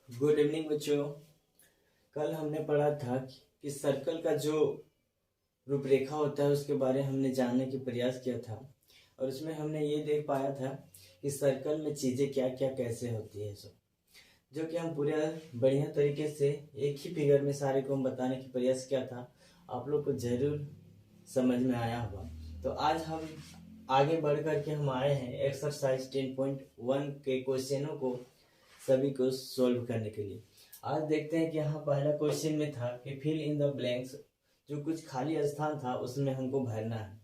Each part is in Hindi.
गुड इवनिंग बच्चों। कल हमने पढ़ा था कि सर्कल का जो रूपरेखा होता है उसके बारे में हमने जानने की प्रयास किया था और उसमें हमने ये देख पाया था कि सर्कल में चीज़ें क्या क्या कैसे होती है सब, जो कि हम पूरे बढ़िया तरीके से एक ही फिगर में सारे को हम बताने की प्रयास किया था। आप लोग को जरूर समझ में आया होगा। तो आज हम आगे बढ़ कर के हम आए हैं एक्सरसाइज 10.1 के क्वेश्चनों को सभी को सॉल्व करने के लिए। आज देखते हैं कि यहाँ पहला क्वेश्चन में था कि फिल इन द ब्लैंक्स, जो कुछ खाली स्थान था उसमें हमको भरना है,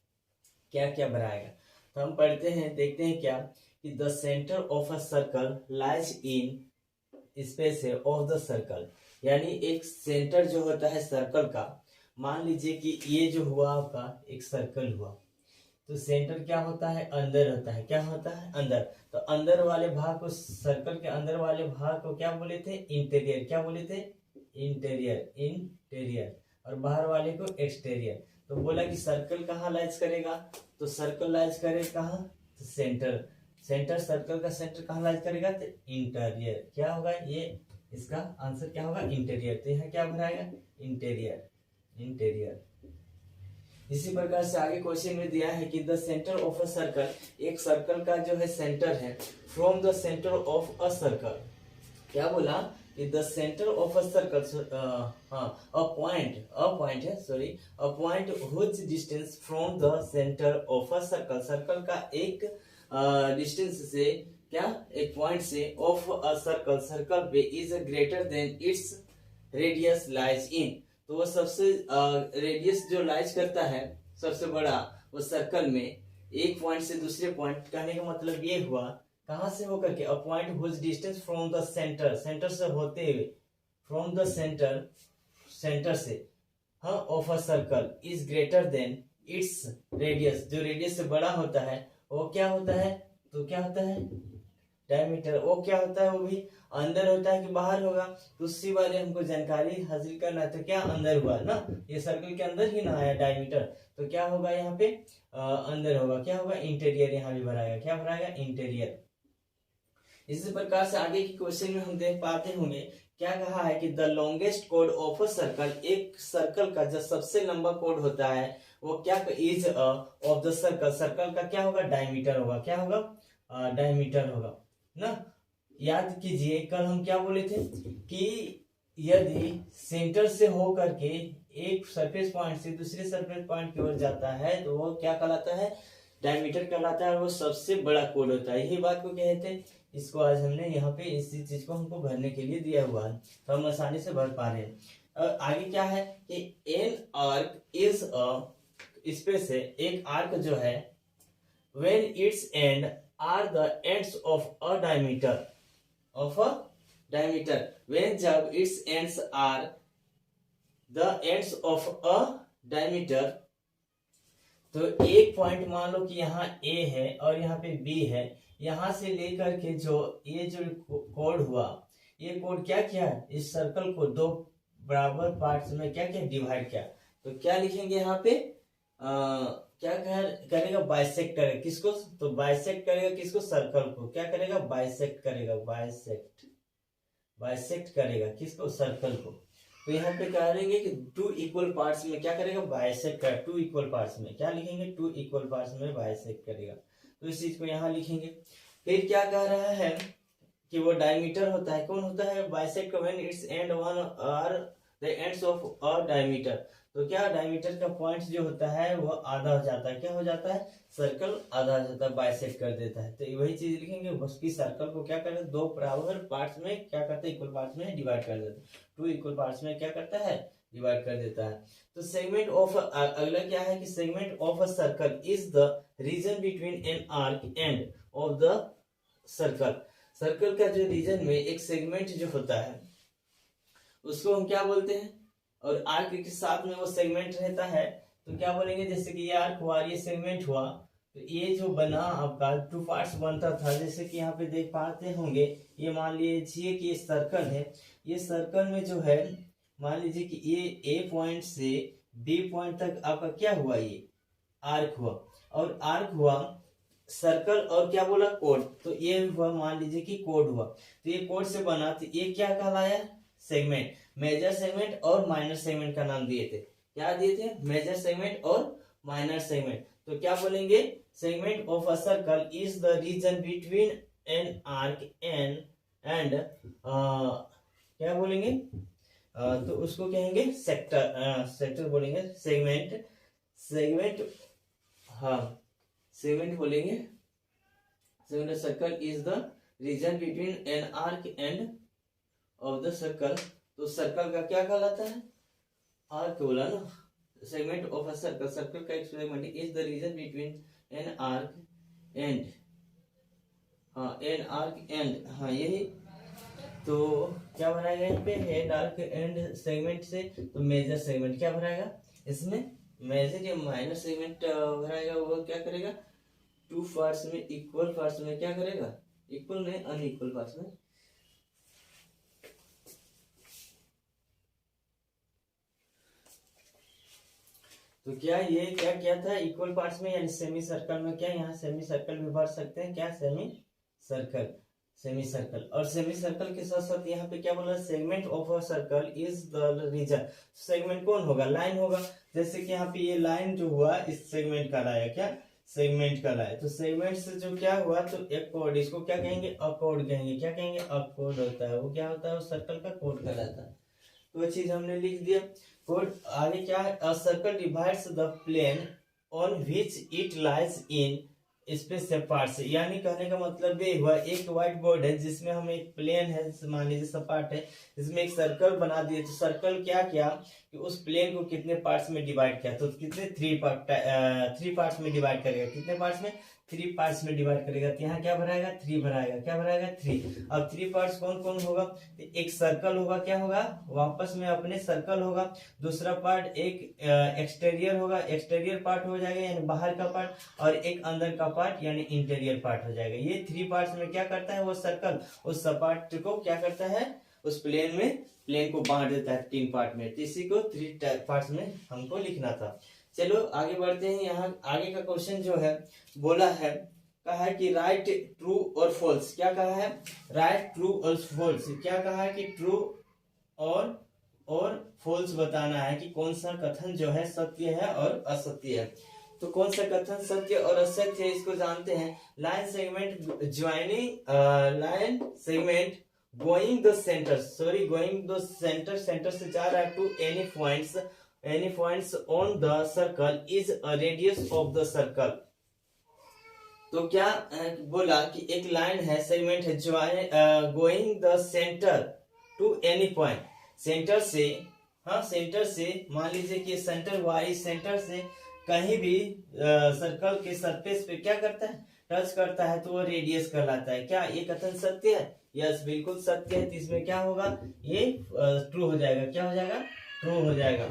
क्या क्या भराएगा। तो हम पढ़ते हैं, देखते हैं क्या कि the centre of a circle lies in space of the circle, यानी एक सेंटर जो होता है सर्कल का। मान लीजिए कि ये जो हुआ आपका एक सर्कल हुआ, तो सेंटर क्या होता है, अंदर होता है। क्या होता है, अंदर। तो अंदर वाले भाग को, सर्कल के अंदर वाले भाग को क्या बोले थे, इंटीरियर। क्या बोले थे, इंटीरियर, इंटीरियर। और बाहर वाले को एक्सटीरियर। तो बोला कि सर्कल कहाँ लाइज करेगा, तो सर्कल लाइज करेगा कहाँ, तो सेंटर। सेंटर, सर्कल का सेंटर कहाँ लाइज करेगा, तो इंटीरियर। क्या होगा ये, इसका आंसर क्या होगा, इंटीरियर। तो यहाँ क्या बनाएगा, इंटीरियर, इंटीरियर। इसी प्रकार से आगे क्वेश्चन में दिया है कि the centre of a circle, एक सर्कल का जो है सेंटर है, from the centre of a circle. क्या बोला कि the centre of a circle, a point है, sorry, a point which distance from the centre of a circle, circle का एक डिस्टेंस से, क्या, एक पॉइंट से, ऑफ अ सर्कल, सर्कल पे, is greater than its radius lies in. तो वो सबसे रेडियस जो लाइज करता है सबसे बड़ा, वो सर्कल में एक पॉइंट से दूसरे पॉइंट, कहने का मतलब ये हुआ, कहां से होकर के, a point whose distance from the centre, centre से होते हुए, फ्रॉम द सेंटर, सेंटर से, हाँ, of a circle is greater than its radius, जो रेडियस से बड़ा होता है वो क्या होता है, तो क्या होता है, डायमीटर। वो क्या होता है, वो भी अंदर होता है कि बाहर होगा, तो उसी वाले हमको जानकारी हासिल करना है। तो क्या अंदर हुआ ना, ये सर्कल के अंदर ही ना आया डायमीटर, तो क्या होगा यहाँ पे, अंदर होगा। क्या होगा, इंटीरियर। यहाँ भी भराएगा, क्या भराएगा, इंटीरियर। इसी प्रकार से आगे के क्वेश्चन में हम देख पाते होंगे, क्या कहा है कि the longest code of a circle, एक सर्कल का जो सबसे लंबा कोड होता है वो क्या, is of the circle, circle का क्या होगा, डायमीटर होगा। क्या होगा, डायमीटर होगा ना। याद कीजिए कल हम क्या बोले थे कि यदि सेंटर से हो करके एक सरफेस पॉइंट से दूसरे सरफेस पॉइंट की ओर जाता है तो वो क्या कहलाता है, डायमीटर कहलाता है। वो सबसे बड़ा कोड होता है, यही बात को कहते हैं। इसको आज हमने यहाँ पे इसी चीज को हमको भरने के लिए दिया हुआ है, तो हम आसानी से भर पा रहे हैं। आगे क्या है कि an arc is a space है, एक आर्क जो है, when its end are the ends of a diameter, of a diameter, when जब its ends are the ends of a diameter, तो एक पॉइंट मान लो कि यहाँ A है और यहाँ पे B है, यहाँ से लेकर के जो ये जो कोड हुआ, ये कोड क्या किया, इस सर्कल को दो बराबर पार्ट्स में क्या किया, डिवाइड किया। तो क्या लिखेंगे यहाँ पे, क्या करेगा, बाइसेक्ट करेगा। किसको, तो बाइसेक्ट करेगा किसको, सर्कल को। क्या करेगा, बाइसेक्ट करेगा, बाइसेक्ट, बाइसेक्ट करेगा किसको, सर्कल को। तो यहाँ पे कह रहेंगे कि टू इक्वल पार्ट्स में क्या करेगा, बाइसेक्ट कर, टू इक्वल पार्ट्स में क्या लिखेंगे, टू इक्वल पार्ट्स में बाइसेक्ट करेगा। तो इस चीज को यहाँ लिखेंगे। फिर क्या कह रहा है कि वो डायमीटर होता है, कौन होता है, bisect when its end one are the ends of a diameter. तो क्या, डायमीटर का पॉइंट जो होता है वो आधा हो जाता है। क्या हो जाता है, सर्कल आधा हो जाता है, बाइसेक्ट कर देता है। तो वही चीज लिखेंगे, उसकी सर्कल को क्या करते हैं, दो बराबर पार्ट्स में क्या करते हैं, इक्वल पार्ट्स में डिवाइड कर देते हैं। टू इक्वल पार्ट्स में क्या करता है, डिवाइड कर देता है। तो सेगमेंट ऑफ, अगला क्या है कि segment of a circle is the region between an arc end of the circle. Circle का जो रीजन में एक सेगमेंट जो होता है उसको हम क्या बोलते हैं, और आर्क के साथ में वो सेगमेंट रहता है तो क्या बोलेंगे, जैसे कि ये आर्क हुआ, ये सेगमेंट हुआ, तो ये जो बना आपका टू पार्ट्स बनता था, जैसे कि यहाँ पे देख पाते होंगे। ये मान लीजिए कि ये सर्कल है, ये सर्कल में जो है, मान लीजिए कि ये ए पॉइंट से बी पॉइंट तक आपका क्या हुआ, ये आर्क हुआ। और आर्क हुआ सर्कल और क्या बोला कोड, तो ये हुआ मान लीजिए कि कोड हुआ, तो ये कोड से बना, तो ये क्या कहलाया सेगमेंट। मेजर सेगमेंट और माइनर सेगमेंट का नाम दिए थे, क्या दिए थे, मेजर सेगमेंट और माइनर सेगमेंट। तो क्या बोलेंगे, segment of a circle is the region between an arc and क्या बोलेंगे, तो उसको कहेंगे सेक्टर, सेक्टर बोलेंगे, सेगमेंट हाँ सेगमेंट बोलेंगे। Segment circle is the region between an arc end of the circle, तो सर्कल का क्या कहलाता है, आर्क बोला ना, segment of a circle, circle का एक segment is the region between an arc and, हाँ एन आर्क एंड, हाँ यही, तो क्या बनाएगा यहाँ पे, एंड आर्क एंड सेगमेंट से, तो मेजर सेगमेंट क्या बनाएगा इसमें, मेजर या माइनर सेगमेंट बनाएगा, वो क्या करेगा, टू पार्ट्स में, इक्वल पार्ट्स में क्या करेगा, इक्वल में अनइक्वल पार्ट्स में, तो क्या ये क्या किया था, इक्वल पार्ट्स में यानी सेमी सर्कल में, क्या यहाँ सेमी सर्कल भी भर सकते हैं, क्या सेमी सर्कल, सेमी सर्कल, और सेमी सर्कल के साथ साथ यहाँ पे क्या बोला, segment of a circle is the region, segment कौन होगा, लाइन होगा, जैसे कि यहाँ पे ये लाइन जो हुआ इस सेगमेंट का लाया, क्या सेगमेंट का लाया, तो सेगमेंट से जो क्या हुआ, तो एक कोड, इसको क्या कहेंगे, अकोड कहेंगे, क्या कहेंगे, अकोड होता है, वो क्या होता है, वो सर्कल का कोड कहलाता है, तो वो चीज हमने लिख दिया कोड। आगे क्या है, a circle divides the plane on which it lies in space parts, यानी कहने का मतलब ये हुआ, एक व्हाइट बोर्ड है जिसमें हम एक प्लेन है, मान लीजिए सपाट है, इसमें एक सर्कल बना दिए, तो सर्कल क्या किया कि उस प्लेन को कितने पार्ट्स में डिवाइड किया, तो कितने थ्री पार्ट्स में डिवाइड करेगा, कितने पार्ट्स में, थ्री पार्ट्स में डिवाइड करेगा, तो यहाँ क्या भराएगा, थ्री भराएगा, क्या भराएगा, थ्री। अब थ्री पार्ट्स कौन कौन होगा, एक सर्कल होगा, क्या होगा, वापस में अपने सर्कल होगा, दूसरा पार्ट एक एक्सटीरियर होगा, एक्सटीरियर पार्ट हो जाएगा यानी बाहर का पार्ट, और एक अंदर का पार्ट यानी इंटीरियर पार्ट हो जाएगा। ये थ्री पार्ट्स में क्या करता है, वो सर्कल उस सपाट को क्या करता है, उस प्लेन में, प्लेन को बांट देता है तीन पार्ट में, तो इसी को थ्री पार्ट्स में हमको लिखना था। चलो आगे बढ़ते हैं, यहाँ आगे का क्वेश्चन जो है बोला है, कहा है कि राइट ट्रू और फॉल्स, क्या कहा है, राइट ट्रू और फॉल्स, क्या कहा है कि ट्रू और फॉल्स बताना है कि कौन सा कथन जो है सत्य है और असत्य है। तो कौन सा कथन सत्य और असत्य है इसको जानते हैं। Line segment joining, line segment going the centre, centre से जा रहा है to any points on the circle is a radius of the circle। तो क्या बोला कि एक लाइन है, सेगमेंट है, going the centre to any point, centre से, हाँ सेंटर से, मान लीजिए कि सेंटर वाई, सेंटर से कहीं भी सर्कल के सरफेस पे क्या करता है, टच करता है, तो वो रेडियस कहलाता है। क्या ये कथन सत्य है? यस बिल्कुल सत्य है, तो इसमें क्या होगा, ये ट्रू हो जाएगा, क्या हो जाएगा, ट्रू हो जाएगा।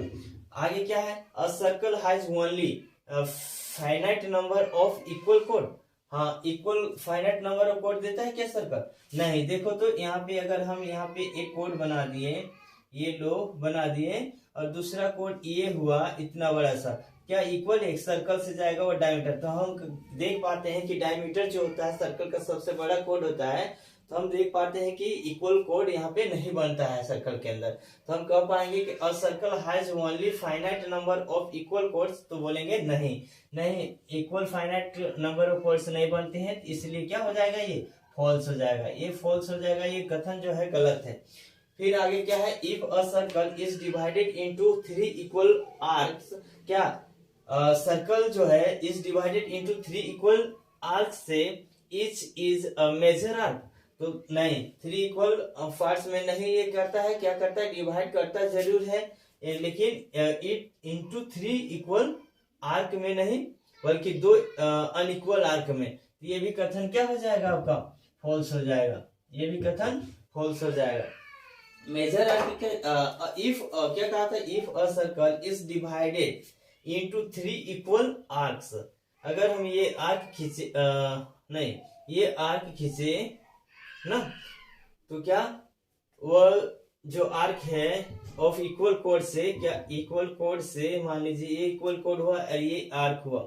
आगे क्या है, a circle has only finite number of equal कोड, हाँ इक्वल फाइनाइट नंबर ऑफ कोड देता है क्या सर्कल? नहीं। देखो तो यहाँ पे अगर हम यहाँ पे एक कोड बना दिए, ये लो बना दिए, और दूसरा कोड ये हुआ इतना बड़ा सा, क्या इक्वल एक सर्कल से जाएगा वो डायमीटर, तो हम देख पाते हैं कि डायमीटर जो होता है सर्कल का सबसे बड़ा कोड होता है, तो हम देख पाते हैं कि इक्वल कोड यहाँ पे नहीं बनता है सर्कल के अंदर। तो हम कह पाएंगे कि अ circle has only finite number of equal codes, तो बोलेंगे नहीं equal finite number of codes नहीं बनते हैं, इसलिए क्या हो जाएगा, ये फॉल्स हो जाएगा, ये फॉल्स हो जाएगा, ये कथन जो है गलत है। फिर आगे क्या है, if a circle is divided into three equal arcs, क्या सर्कल जो है is divided into three equal arcs से each is a major arc, तो नहीं, थ्री इक्वल पार्ट्स में नहीं ये करता है, क्या करता है, डिवाइड करता जरूर है, लेकिन it into three equal arc में नहीं, बल्कि दो अनइक्वल आर्क में, तो ये भी कथन क्या हो जाएगा, आपका फॉल्स हो जाएगा, ये भी कथन फॉल्स हो जाएगा। मेजर आर्क इफ क्या कहा था, if a circle is divided into three equal arcs, अगर हम ये आर्क खींचे, नहीं ये आर्क खींचे ना, तो क्या वो जो आर्क है ऑफ इक्वल कोड से, क्या इक्वल कोड से मान लीजिए ये इक्वल कोड हुआ और ये आर्क हुआ,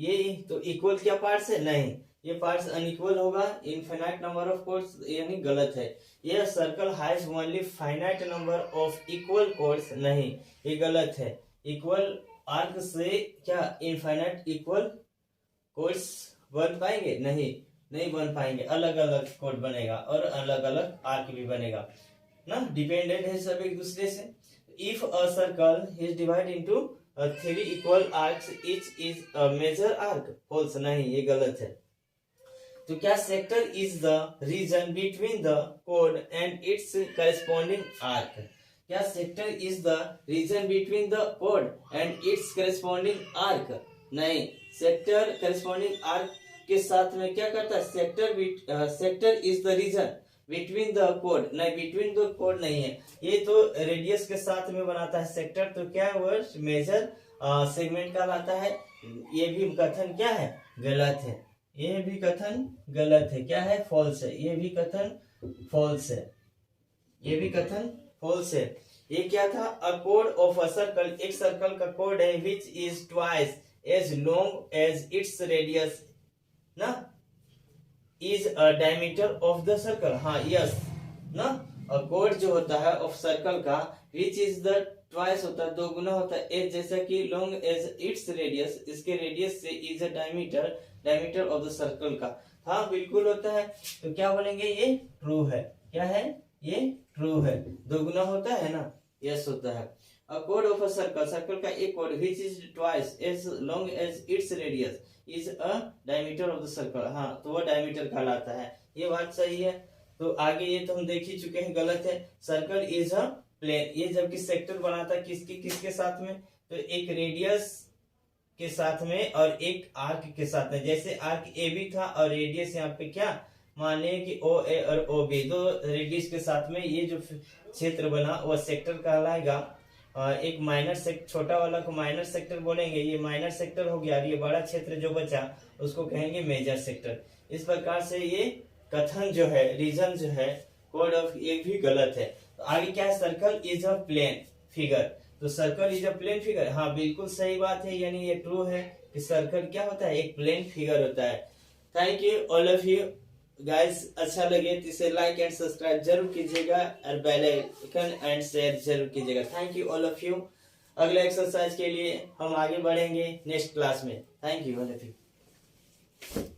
ये तो इक्वल क्या पार्ट्स है? नहीं, ये पार्ट्स अनइक्वल होगा। इनफाइनाइट नंबर ऑफ कोड्स यानी गलत है। ये circle has only finite number of equal codes, नहीं ये गलत है। इक्वल आर्क से क्या इनफाइनाइट इक्वल कोड्स बन पाएंगे? नहीं, नहीं बन पाएंगे। अलग अलग कोड बनेगा और अलग अलग आर्क भी बनेगा ना, डिपेंडेंट है सब एक दूसरे से। If a circle is divide into 3 equal arcs, each is a major arc, false, नहीं ये गलत है। तो क्या sector is the region between the कोड एंड इट्स करेस्पॉन्डिंग आर्क? क्या sector is the region between the कोड एंड इट्स करेस्पॉन्डिंग आर्क? नहीं, सेक्टर करेस्पॉन्डिंग आर्क के साथ में क्या करता है? Sector is the region between the कोड, नहीं बिटवीन द कोड नहीं है, ये तो रेडियस के साथ में बनाता है सेक्टर, तो क्या वो मेजर सेगमेंट कहलाता है। ये भी कथन क्या है? गलत है। ये भी कथन गलत है। क्या है? फॉल्स है। ये भी कथन फॉल्स है। ये भी कथन फॉल्स है। ये क्या था? अ कोड ऑफ अ सर्कल, एक सर्कल का कोड है which is twice as long as its radius ना, is a diameter of the circle. हाँ यस ना, कोड जो होता है ऑफ सर्कल का विच इज द ट्वाइस होता है, दो गुना होता है, एज जैसा कि लॉन्ग एज इट्स रेडियस, इसके रेडियस से is a diameter of the circle का। हाँ बिल्कुल होता है। तो क्या बोलेंगे? ये ट्रू है। क्या है? ये ट्रू है। दो गुना होता है ना, यस होता है। अ कोड ऑफ अ सर्कल, सर्कल का एक कोड which is twice as long as its radius is a diameter of the circle. हाँ तो वो डायमीटर कहलाता है। ये बात सही है। तो आगे ये तो हम देख ही चुके हैं, गलत है। सर्कल इज अ प्लेन, ये जबकि सेक्टर बनाता है किसके साथ में? तो एक रेडियस के साथ में और एक आर्क के साथ में। जैसे आर्क ए बी था और रेडियस यहाँ पे क्या माने कि ओ ए और ओ बी, दो रेडियस के साथ में ये जो क्षेत्र बना वह सेक्टर कहलाएगा। एक माइनर सेक्टर, छोटा वाला को माइनर सेक्टर बोलेंगे, ये माइनर सेक्टर हो गया। और ये बड़ा क्षेत्र जो बचा उसको कहेंगे मेजर सेक्टर। इस प्रकार से ये कथन जो है, रीजन जो है कोड ऑफ, ये भी गलत है। तो आगे क्या है? Circle is a plane figure, तो circle is a plane figure. हाँ बिल्कुल सही बात है, यानी ये ट्रू है कि सर्कल क्या होता है? एक प्लेन फिगर होता है। Thank you all of you guys. अच्छा लगे तो इसे लाइक एंड सब्सक्राइब जरूर कीजिएगा और बेल आइकन एंड शेयर जरूर कीजिएगा। Thank you all of you. अगले एक्सरसाइज के लिए हम आगे बढ़ेंगे नेक्स्ट क्लास में। Thank you all of you.